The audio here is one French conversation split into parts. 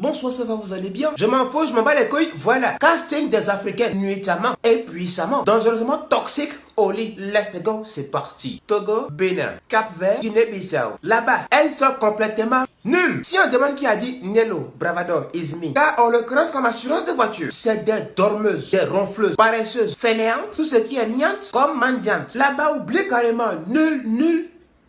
Bonsoir, ça va, vous allez bien? Je m'en fous, je m'en bats les couilles, voilà. Casting des Africains nuitamment et puissamment, dangereusement toxique au lit. Let's go, c'est parti. Togo, Bénin, Cap-Vert, Guinée-Bissau. Là-bas, elles sont complètement nulles. Si on demande qui a dit Nello, Bravador, Izmi, car on le croise comme assurance de voiture. C'est des dormeuses, des ronfleuses, paresseuses, fainéantes, tout ce qui est niante comme mendiante. Là-bas, oublie carrément nul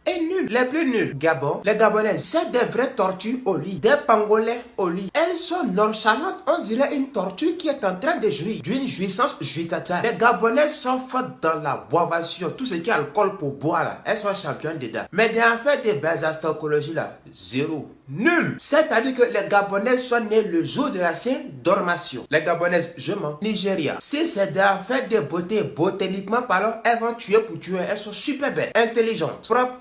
et nul. Les plus nuls, Gabon, les Gabonaises, c'est des vraies tortues au lit, des pangolais au lit. Elles sont nonchalantes, on dirait une tortue qui est en train de jouir d'une jouissance jouitata. Les Gabonaises sont fortes dans la boivation, tout ce qui est alcool pour boire là, elles sont championnes dedans. Mais en fait, des bases astocologie là, zéro. Nul. C'est-à-dire que les Gabonaises sont nées le jour de la Sainte Dormation. Les Gabonaises, je mens. Nigeria. Si c'est des affaires de beauté, botániquement parlant, elles vont tuer pour tuer. Elles sont super belles, intelligentes, propres,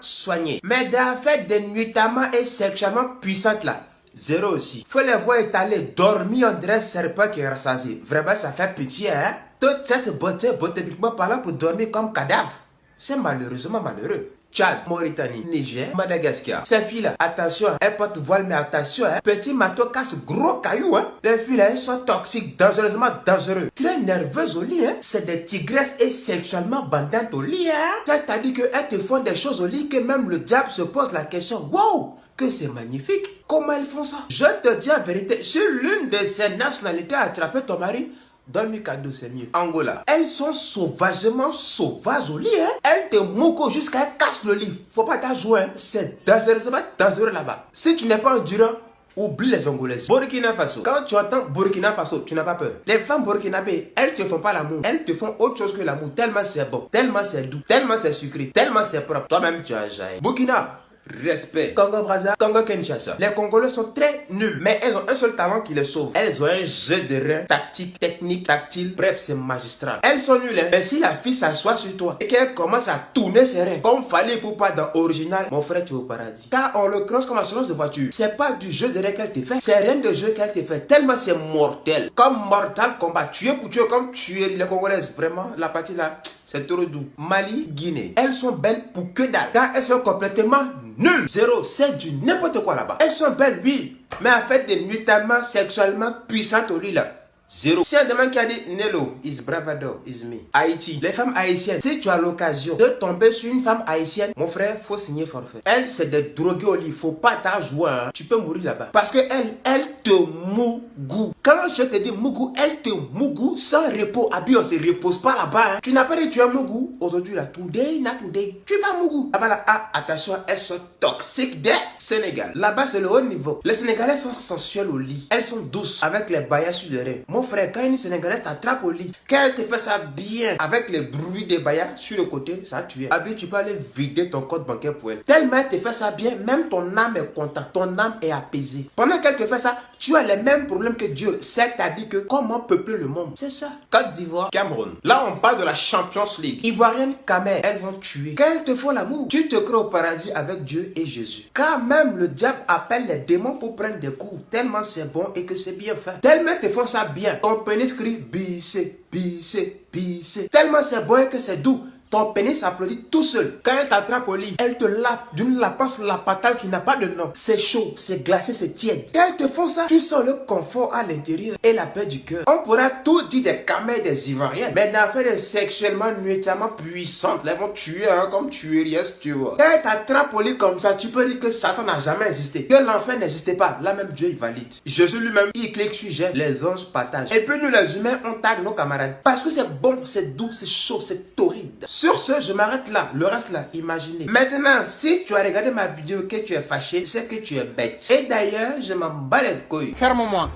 soignées. Mais des affaires de nuitamment et sexuellement puissantes là, zéro aussi. Faut les voir étaler, dormir, on dirait serpent qui est rassasié. Vraiment, ça fait pitié, hein. Toute cette beauté, botániquement parlant, pour dormir comme cadavre. C'est malheureusement malheureux. Tchad, Mauritanie, Niger, Madagascar. Ces filles-là, attention, elles portent voile, mais attention, hein. Petit matos casse gros cailloux, hein. Les filles-là, elles sont toxiques, dangereusement dangereuses. Très nerveuses au lit, hein. C'est des tigresses et sexuellement bandantes au lit, hein. C'est-à-dire qu'elles te font des choses au lit que même le diable se pose la question, wow, que c'est magnifique. Comment elles font ça? Je te dis en vérité, si l'une de ces nationalités a attrapé ton mari, donne-lui cadeau, c'est mieux. Angola. Elles sont sauvagement sauvages au lit, hein. Elles te mouquent jusqu'à elles cassent le lit. Faut pas t'en jouer, hein. C'est dangereusement dangereux là-bas. Si tu n'es pas endurant, oublie les Angolaises. Burkina Faso. Quand tu entends Burkina Faso, tu n'as pas peur. Les femmes burkinabées, elles te font pas l'amour. Elles te font autre chose que l'amour. Tellement c'est bon, tellement c'est doux, tellement c'est sucré, tellement c'est propre. Toi-même, tu as jailli. Burkina. Respect. Congo-Brazza, Congo-Kinshasa. Les Congolais sont très nuls, mais elles ont un seul talent qui les sauve. Elles ont un jeu de rein, tactique, technique, tactile. Bref, c'est magistral. Elles sont nulles, hein. Mais si la fille s'assoit sur toi et qu'elle commence à tourner ses reins, comme Fally Ipupa dans Original, mon frère, tu es au paradis. Car on le croise comme assurance de voiture. C'est pas du jeu de rein qu'elle te fait, c'est rien de jeu qu'elle te fait. Tellement c'est mortel. Comme Mortal Kombat. Tuer pour tuer comme tuer les Congolaises. Vraiment, la partie là. C'est trop doux. Mali, Guinée. Elles sont belles pour que dalle. Car elles sont complètement nulles. Zéro. C'est du n'importe quoi là-bas. Elles sont belles, oui. Mais en fait, des nuitamment sexuellement puissantes au lit là. Zéro. Si on demande qui a dit Nello, is Bravador, is me. Haïti. Les femmes haïtiennes, si tu as l'occasion de tomber sur une femme haïtienne, mon frère, faut signer forfait. Elle, c'est des drogués au lit. Faut pas t'en jouer, hein. Tu peux mourir là-bas. Parce que elle te mougou. Quand je te dis mougou, elle te mougou sans repos. Abi, on se repose pas là-bas, hein. Tu n'as pas dit tu es mougou. Aujourd'hui là, today, not today. Tu vas mougou. Là-bas là, ah, attention, elles sont toxiques des Sénégal. Là-bas, c'est le haut niveau. Les Sénégalais sont sensuels au lit. Elles sont douces avec les baillas sur les reins. Mon frère, quand une Sénégalaise t'attrape au lit, qu'elle te fait ça bien, avec les bruits des baillas sur le côté, ça tue. Abi, tu peux aller vider ton compte bancaire pour elle. Tellement elle te fait ça bien, même ton âme est contente, ton âme est apaisée. Pendant qu'elle te fait ça, tu as les mêmes problèmes que Dieu. C'est-à-dire que comment peupler le monde? C'est ça. Côte d'Ivoire, Cameroun. Là, on parle de la Champions League. Ivoirienne, Camer, elles vont tuer. Quand elles te font l'amour, tu te crées au paradis avec Dieu et Jésus. Car même le diable appelle les démons pour prendre des coups. Tellement c'est bon et que c'est bien fait. Tellement elles te font ça bien. Ton pénis crie bissé, bissé, bissé. Tellement c'est bon et que c'est doux. Ton pénis s'applaudit tout seul. Quand elle t'attrape au lit, elle te lape d'une lapence la patale qui n'a pas de nom. C'est chaud, c'est glacé, c'est tiède. Quand elles te font ça, tu sens le confort à l'intérieur et la paix du cœur. On pourra tout dire des Camers, des Ivoiriennes, mais d'affaires sexuellement nuitamment puissantes, elles vont tuer, hein, comme tueries, tu vois. Quand elle t'attrape au lit comme ça, tu peux dire que Satan n'a jamais existé, que l'enfer n'existait pas. Là même Dieu il valide. Jésus lui-même, il clique sur j'aime, les anges partagent. Et puis nous les humains, on tag nos camarades. Parce que c'est bon, c'est doux, c'est chaud, c'est torride. Sur ce, je m'arrête là. Le reste là, imaginez. Maintenant, si tu as regardé ma vidéo que tu es fâché, c'est que tu es bête. Et d'ailleurs, je m'en bats les couilles. Ferme-moi.